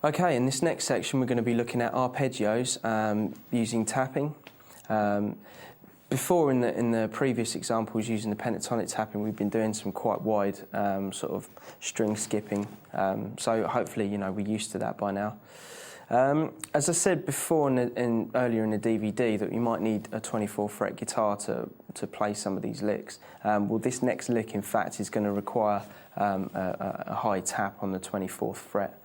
Okay, in this next section we're going to be looking at arpeggios using tapping. Before in the previous examples using the pentatonic tapping, we've been doing some quite wide sort of string skipping, so hopefully we're used to that by now. As I said before earlier in the DVD that you might need a 24 fret guitar to play some of these licks. Well, this next lick in fact is going to require a high tap on the 24th fret.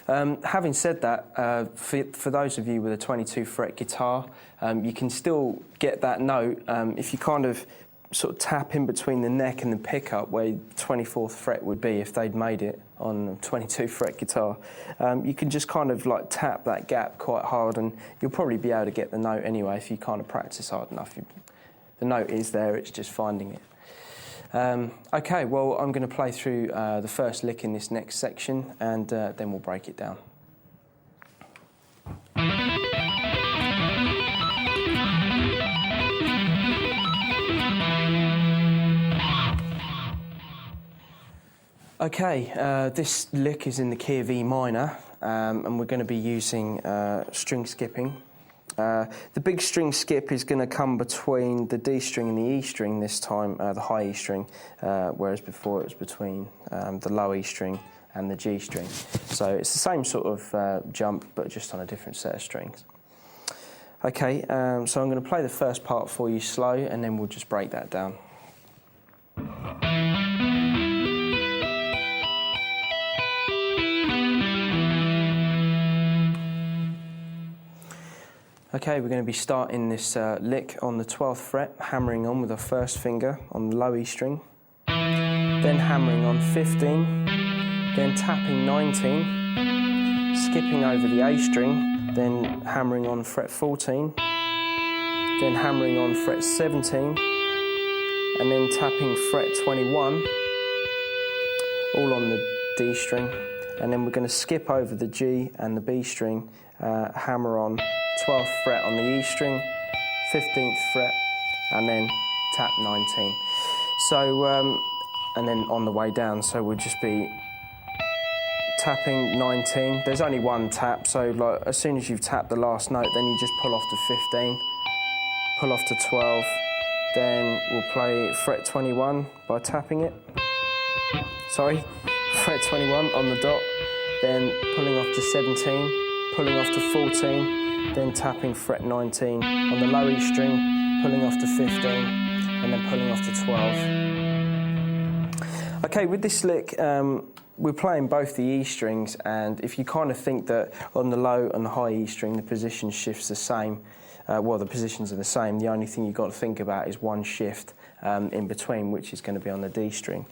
Having said that, for those of you with a 22 fret guitar, you can still get that note if you kind of sort of tap in between the neck and the pickup where the 24th fret would be if they'd made it on a 22 fret guitar. You can just kind of like tap that gap quite hard and you'll probably be able to get the note anyway if you kind of practice hard enough. The note is there, it's just finding it. Okay, well, I'm going to play through the first lick in this next section and then we'll break it down. Okay, this lick is in the key of E minor and we're going to be using string skipping. The big string skip is going to come between the D string and the E string this time, the high E string, whereas before it was between the low E string and the G string. So it's the same sort of jump, but just on a different set of strings. Okay, so I'm going to play the first part for you slow, and then we'll just break that down. Okay, we're going to be starting this lick on the 12th fret, hammering on with our first finger on the low E string, then hammering on 15, then tapping 19, skipping over the A string, then hammering on fret 14, then hammering on fret 17, and then tapping fret 21, all on the D string, and then we're going to skip over the G and the B string, hammer on 12th fret on the E string, 15th fret, and then tap 19. So, and then on the way down, so we'll just be tapping 19. There's only one tap, so like as soon as you've tapped the last note, then you just pull off to 15, pull off to 12, then we'll play fret 21 by tapping it. Sorry, fret 21 on the dot, then pulling off to 17, pulling off to 14, then tapping fret 19 on the low E string, pulling off to 15, and then pulling off to 12. Okay, with this lick, we're playing both the E strings, and if you kind of think that on the low and the high E string the position shifts the same, well, the positions are the same, the only thing you've got to think about is one shift in between, which is going to be on the D string.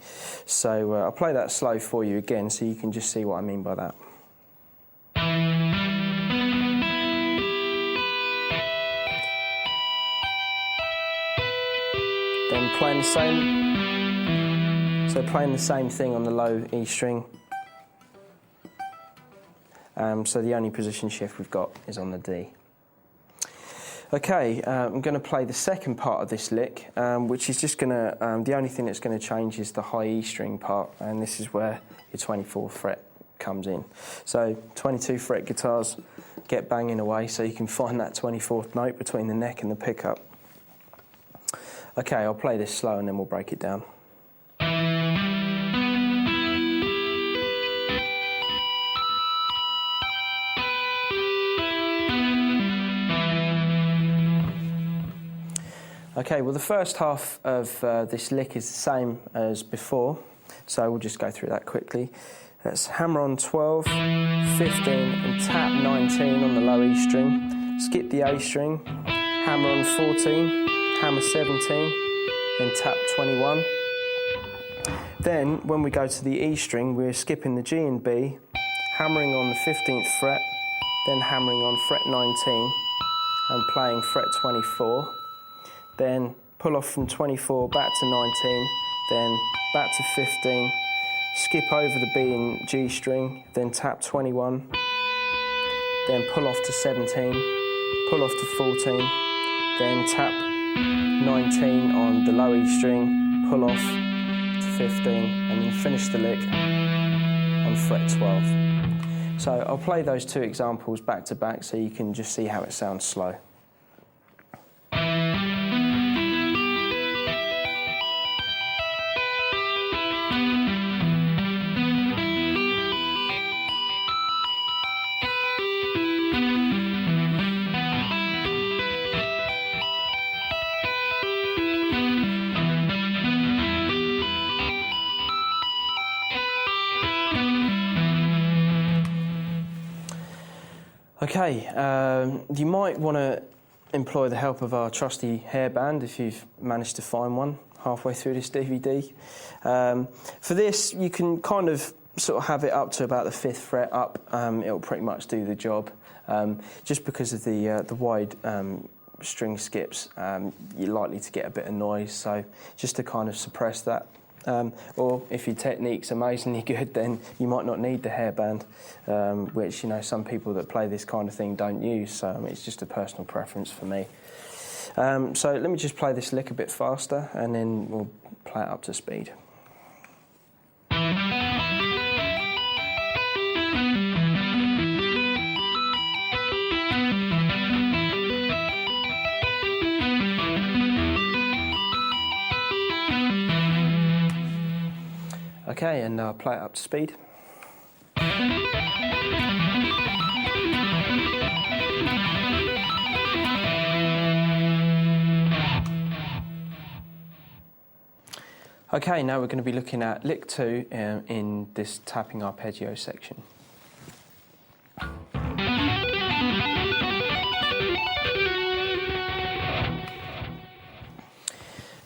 So I'll play that slow for you again so you can just see what I mean by that. Then playing the same thing on the low E string. So the only position shift we've got is on the D. Okay, I'm going to play the second part of this lick, which is just going to, the only thing that's going to change is the high E string part, and this is where your 24th fret comes in. So 22 fret guitars get banging away so you can find that 24th note between the neck and the pickup. Okay, I'll play this slow and then we'll break it down. Okay, well the first half of this lick is the same as before, so we'll just go through that quickly. Let's hammer on 12, 15 and tap 19 on the low E string, skip the A string, hammer on 14, hammer 17, then tap 21. Then, when we go to the E string, we're skipping the G and B, hammering on the 15th fret, then hammering on fret 19, and playing fret 24. Then pull off from 24 back to 19, then back to 15, skip over the B and G string, then tap 21, then pull off to 17, pull off to 14, then tap 19 on the low E string, pull off to 15, and then finish the lick on fret 12. So I'll play those two examples back to back so you can just see how it sounds slow. Okay, you might want to employ the help of our trusty hairband if you've managed to find one halfway through this DVD. For this, you can kind of sort of have it up to about the 5th fret up. It'll pretty much do the job. Just because of the wide string skips, you're likely to get a bit of noise, so just to kind of suppress that. Or if your technique's amazingly good, then you might not need the hairband, which, you know, some people that play this kind of thing don't use, so it's just a personal preference for me. So let me just play this lick a bit faster and then we'll play it up to speed. Okay, and I'll play it up to speed. Okay, now we're going to be looking at lick 2 in this tapping arpeggio section.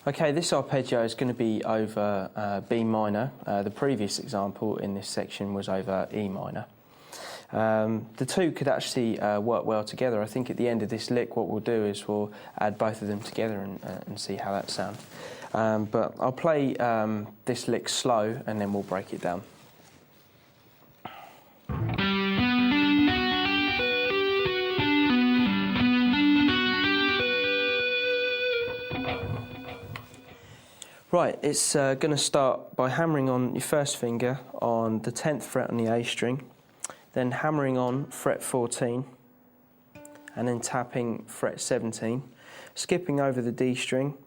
Okay, this arpeggio is going to be over B minor. The previous example in this section was over E minor. The two could actually work well together. I think at the end of this lick what we'll do is we'll add both of them together and see how that sounds. But I'll play this lick slow and then we'll break it down. Right, it's going to start by hammering on your first finger on the 10th fret on the A string, then hammering on fret 14, and then tapping fret 17, skipping over the D string,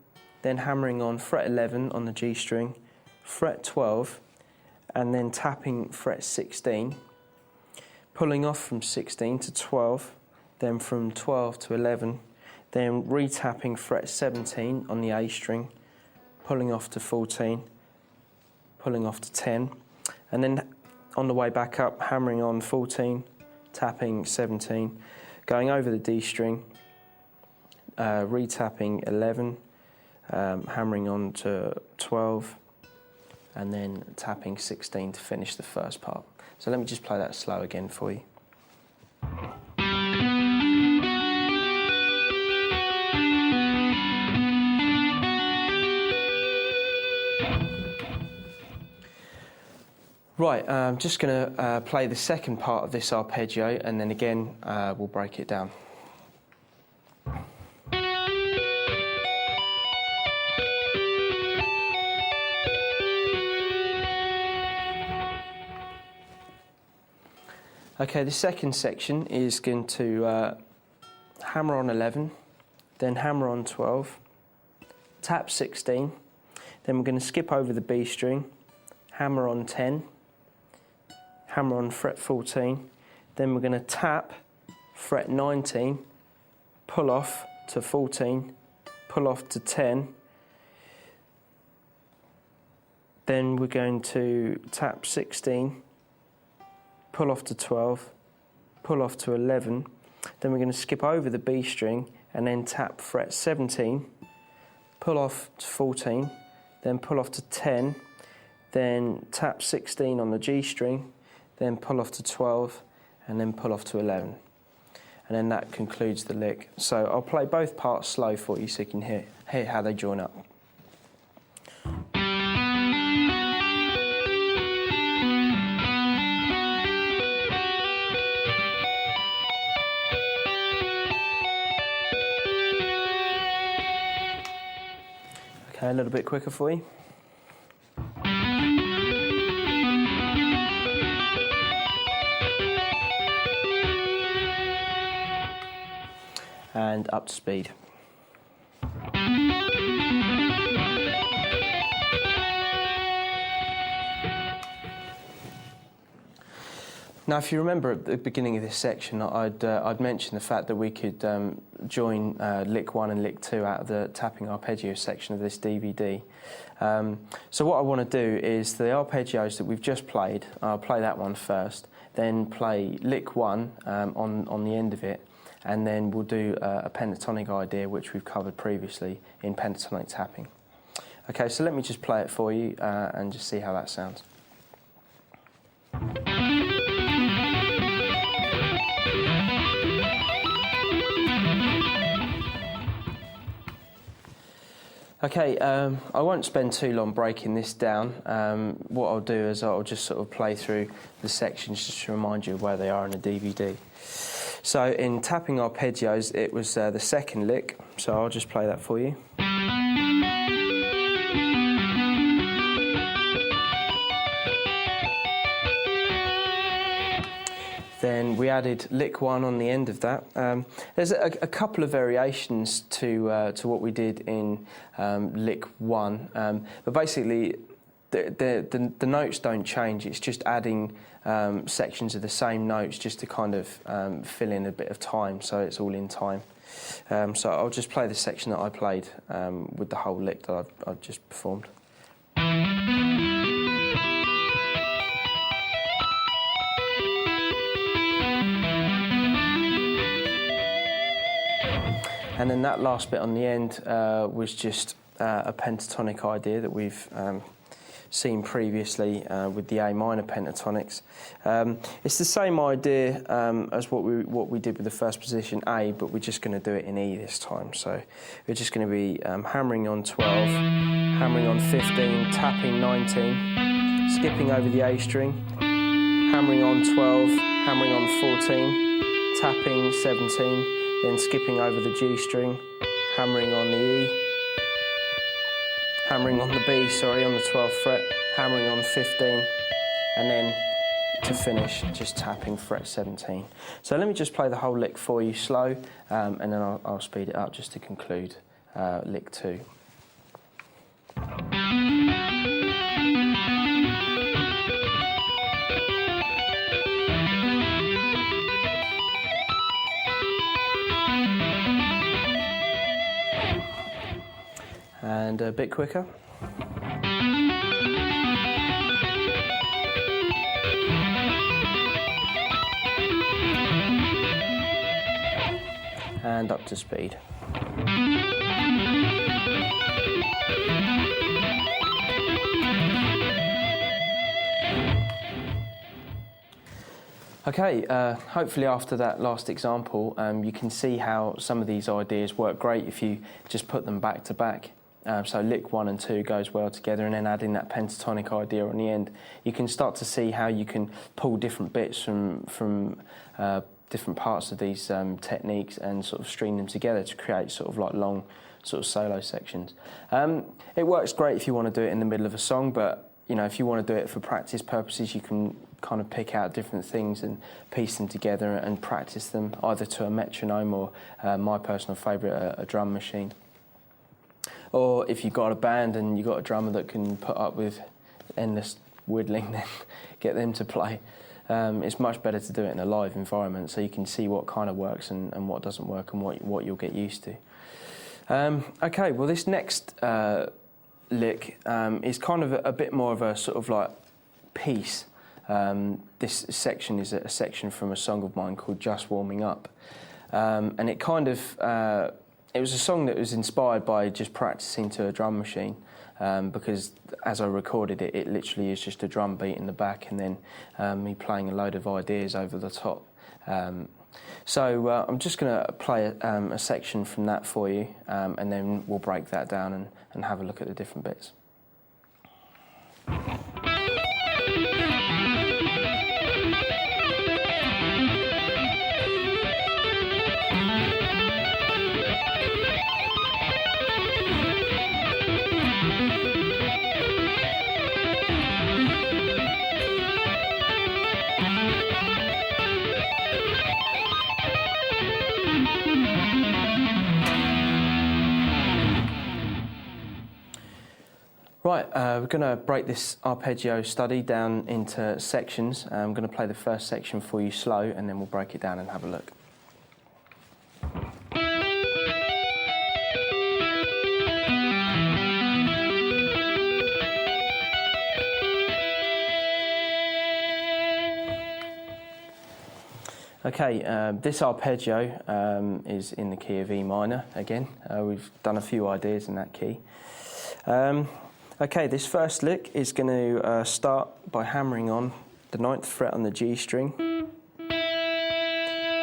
then hammering on fret 11 on the G string, fret 12, and then tapping fret 16, pulling off from 16 to 12, then from 12 to 11, then re-tapping fret 17 on the A string, pulling off to 14, pulling off to 10, and then on the way back up, hammering on 14, tapping 17, going over the D string, re-tapping 11, hammering on to 12, and then tapping 16 to finish the first part. So let me just play that slow again for you. Right, I'm just going to play the second part of this arpeggio and then again we'll break it down. Okay, the second section is going to hammer on 11, then hammer on 12, tap 16, then we're going to skip over the B string, hammer on 10, hammer on fret 14, then we're going to tap fret 19, pull off to 14, pull off to 10, then we're going to tap 16, pull off to 12, pull off to 11, then we're going to skip over the B string and then tap fret 17, pull off to 14, then pull off to 10, then tap 16 on the G string, then pull off to 12, and then pull off to 11. And then that concludes the lick. So I'll play both parts slow for you so you can hear how they join up. Okay, a little bit quicker for you. and up to speed. Now, if you remember at the beginning of this section, I'd mentioned the fact that we could join lick 1 and lick 2 out of the tapping arpeggios section of this DVD. So what I want to do is the arpeggios that we've just played, I'll play that one first, then play lick 1 on the end of it, and then we'll do a pentatonic idea which we've covered previously in pentatonic tapping. Okay, so let me just play it for you and just see how that sounds. Okay, I won't spend too long breaking this down. What I'll do is I'll just sort of play through the sections just to remind you of where they are in the DVD. So in tapping arpeggios, it was the second lick, so I'll just play that for you. Then we added lick 1 on the end of that. There's a couple of variations to what we did in lick 1, but basically the notes don't change. It's just adding sections of the same notes just to kind of fill in a bit of time, so it's all in time. So I'll just play the section that I played with the whole lick that I've just performed. And then that last bit on the end was just a pentatonic idea that we've seen previously with the A minor pentatonics. It's the same idea as what we did with the first position A, but we're just going to do it in E this time. So we're just going to be hammering on 12, hammering on 15, tapping 19, skipping over the A string, hammering on 12, hammering on 14, tapping 17, then skipping over the G string, hammering on the E, hammering on the B, on the 12th fret, hammering on 15, and then to finish, just tapping fret 17. So let me just play the whole lick for you slow, and then I'll speed it up just to conclude lick 2. And a bit quicker. And up to speed. Okay, hopefully after that last example, you can see how some of these ideas work great if you just put them back to back. So lick 1 and 2 goes well together, and then adding that pentatonic idea on the end, you can start to see how you can pull different bits from different parts of these techniques and sort of string them together to create sort of like long sort of solo sections. It works great if you want to do it in the middle of a song, but you know, if you want to do it for practice purposes, you can kind of pick out different things and piece them together and practice them either to a metronome or my personal favourite, a drum machine. Or if you've got a band and you've got a drummer that can put up with endless whittling, then get them to play. It's much better to do it in a live environment so you can see what kind of works and what doesn't work and what you'll get used to. Okay, well this next lick is kind of a bit more of a sort of like piece. This section is a section from a song of mine called Just Warming Up. And it kind of... it was a song that was inspired by just practicing to a drum machine, because as I recorded it, it literally is just a drum beat in the back and then me playing a load of ideas over the top. So I'm just going to play a section from that for you, and then we'll break that down and have a look at the different bits. Right, we're going to break this arpeggio study down into sections. I'm going to play the first section for you slow, and then we'll break it down and have a look. Okay, this arpeggio is in the key of E minor again. We've done a few ideas in that key. Okay, this first lick is going to start by hammering on the 9th fret on the G string,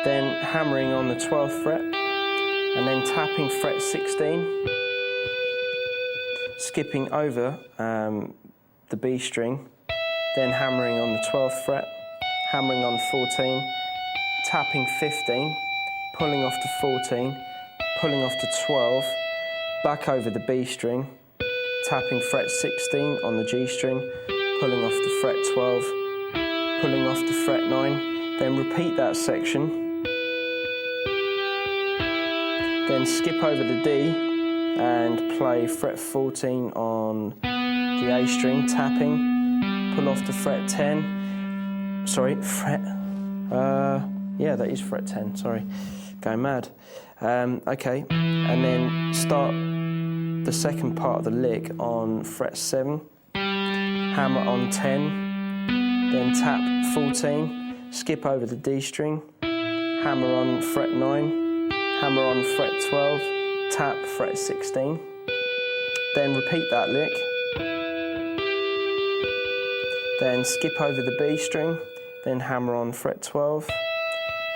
then hammering on the 12th fret, and then tapping fret 16, skipping over the B string, then hammering on the 12th fret, hammering on 14, tapping 15, pulling off to 14, pulling off to 12, back over the B string, tapping fret 16 on the G string, pulling off to fret 12, pulling off to fret 9, then repeat that section, then skip over the D and play fret 14 on the A string, tapping, pull off to fret 10, yeah, that is fret 10, sorry, going mad. Okay, and then start the second part of the lick on fret 7, hammer on 10, then tap 14, skip over the D string, hammer on fret 9, hammer on fret 12, tap fret 16, then repeat that lick, then skip over the B string, then hammer on fret 12,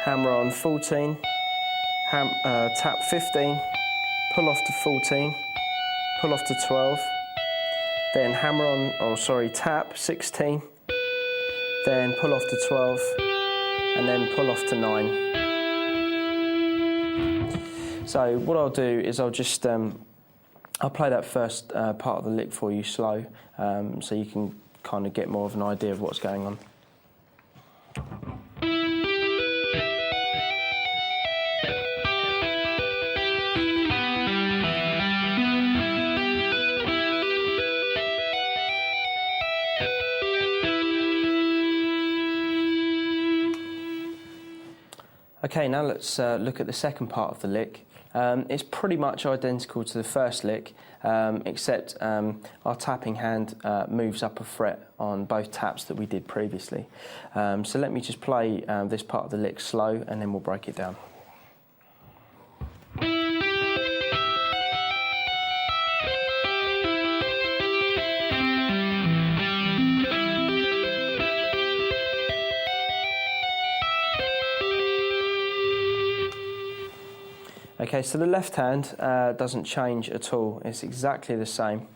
hammer on 14, tap 15, pull off to 14, pull off to 12, then hammer on, tap 16, then pull off to 12, and then pull off to 9. So what I'll do is I'll just, I'll play that first part of the lick for you slow, so you can kind of get more of an idea of what's going on. Okay, now let's look at the second part of the lick. It's pretty much identical to the first lick, except our tapping hand moves up a fret on both taps that we did previously. So let me just play this part of the lick slow, and then we'll break it down. Okay, so the left hand doesn't change at all. It's exactly the same.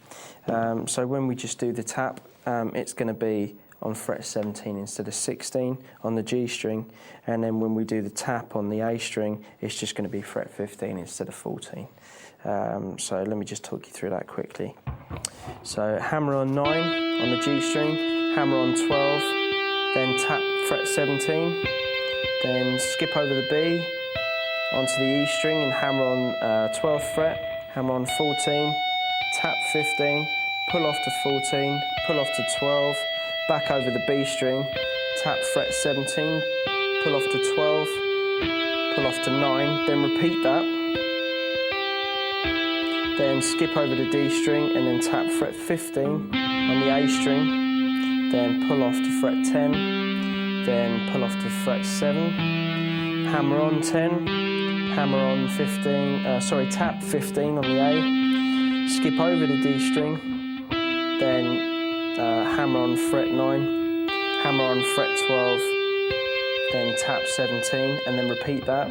So when we just do the tap, it's going to be on fret 17 instead of 16 on the G string. And then when we do the tap on the A string, it's just going to be fret 15 instead of 14. So let me just talk you through that quickly. So hammer on 9 on the G string, hammer on 12, then tap fret 17, then skip over the B, onto the E string and hammer on 12th fret, hammer on 14, tap 15, pull off to 14, pull off to 12, back over the B string, tap fret 17, pull off to 12, pull off to 9, then repeat that, then skip over the D string and then tap fret 15 on the A string, then pull off to fret 10, then pull off to fret 7, hammer on 10, hammer on 15, tap 15 on the A, skip over the D string, then hammer on fret 9, hammer on fret 12, then tap 17, and then repeat that.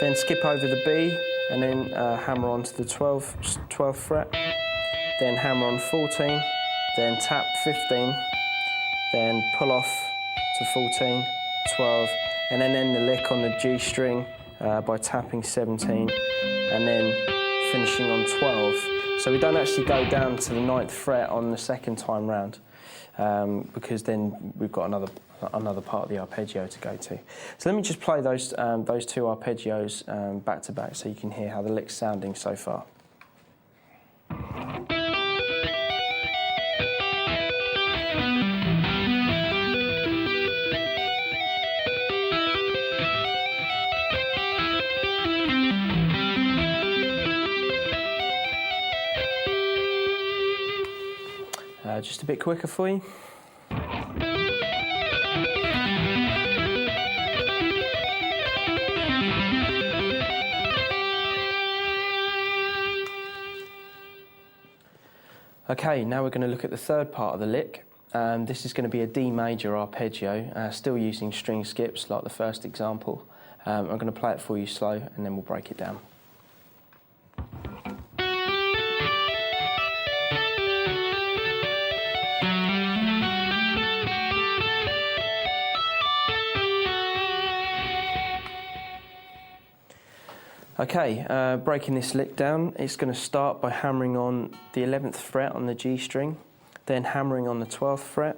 Then skip over the B, and then hammer onto the 12th fret, then hammer on 14, then tap 15, then pull off to 14, 12, and then end the lick on the G string by tapping 17 and then finishing on 12. So we don't actually go down to the 9th fret on the second time round because then we've got another part of the arpeggio to go to. So let me just play those two arpeggios back to back so you can hear how the lick's sounding so far. just a bit quicker for you. Okay, now we're going to look at the third part of the lick. This is going to be a D major arpeggio, still using string skips like the first example. I'm going to play it for you slow and then we'll break it down. Okay, breaking this lick down, it's going to start by hammering on the 11th fret on the G string, then hammering on the 12th fret,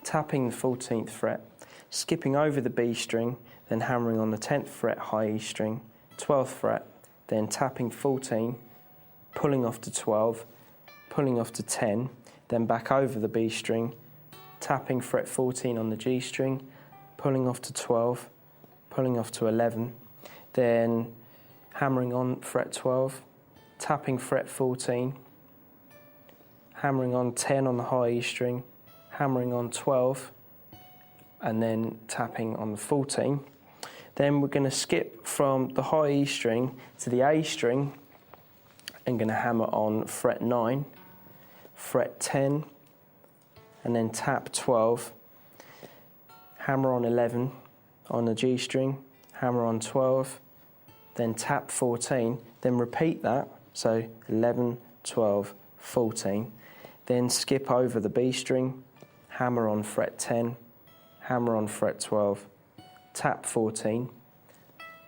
tapping the 14th fret, skipping over the B string, then hammering on the 10th fret high E string, 12th fret, then tapping 14, pulling off to 12, pulling off to 10, then back over the B string, tapping fret 14 on the G string, pulling off to 12, pulling off to 11, then hammering on fret 12, tapping fret 14, hammering on 10 on the high E string, hammering on 12, and then tapping on the 14. Then we're going to skip from the high E string to the A string and going to hammer on fret 9, fret 10, and then tap 12, hammer on 11 on the G string, hammer on 12, then tap 14, then repeat that, so 11, 12, 14, then skip over the B string, hammer on fret 10, hammer on fret 12, tap 14,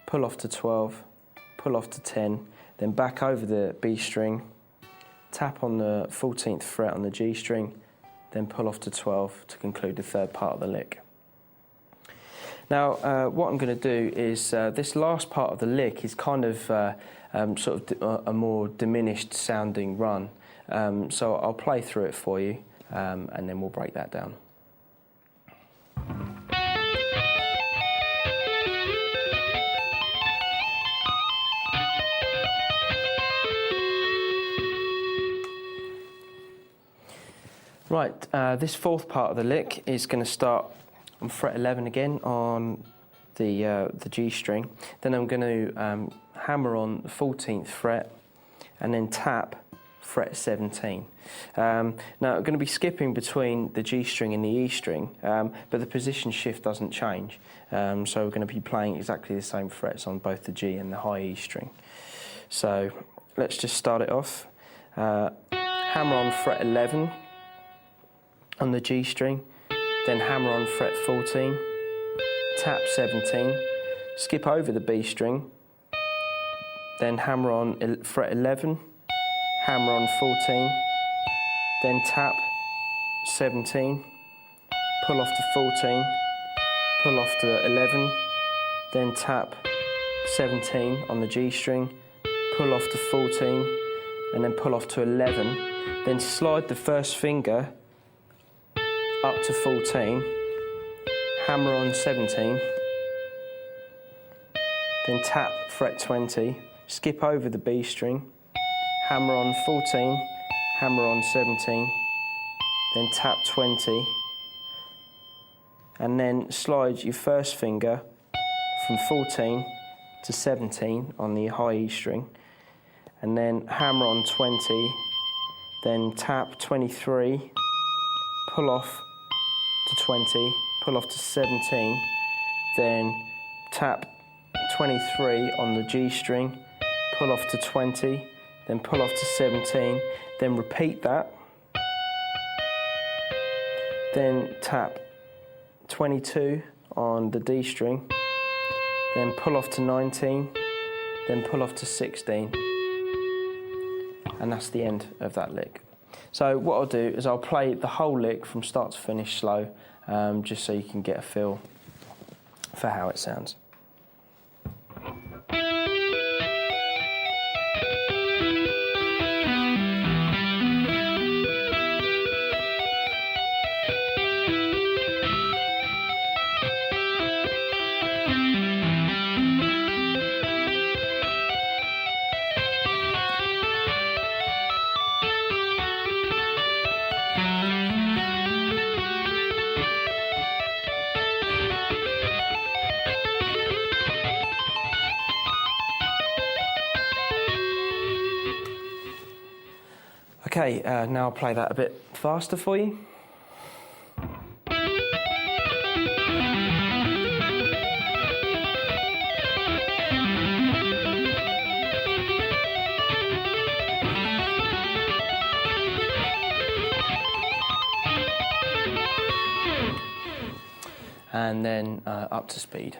pull off to 12, pull off to 10, then back over the B string, tap on the 14th fret on the G string, then pull off to 12 to conclude the third part of the lick. Now, what I'm going to do is, this last part of the lick is kind of sort of a more diminished sounding run. So I'll play through it for you, and then we'll break that down. Right, this fourth part of the lick is going to start on fret 11 again on the G string. Then I'm going to hammer on the 14th fret and then tap fret 17. Now I'm going to be skipping between the G string and the E string, but the position shift doesn't change. So we're going to be playing exactly the same frets on both the G and the high E string. So let's just start it off. Hammer on fret 11 on the G string, then hammer on fret 14, tap 17, skip over the B string, then hammer on fret 11, hammer on 14, then tap 17, pull off to 14, pull off to 11, then tap 17 on the G string, pull off to 14, and then pull off to 11, then slide the first finger up to 14, hammer on 17, then tap fret 20, skip over the B string, hammer on 14, hammer on 17, then tap 20, and then slide your first finger from 14 to 17 on the high E string, and then hammer on 20, then tap 23, pull off to 20, pull off to 17, then tap 23 on the G string, pull off to 20, then pull off to 17, then repeat that, then tap 22 on the D string, then pull off to 19, then pull off to 16, and that's the end of that lick. So what I'll do is I'll play the whole lick from start to finish slow, just so you can get a feel for how it sounds. Okay, now I'll play that a bit faster for you. And then up to speed.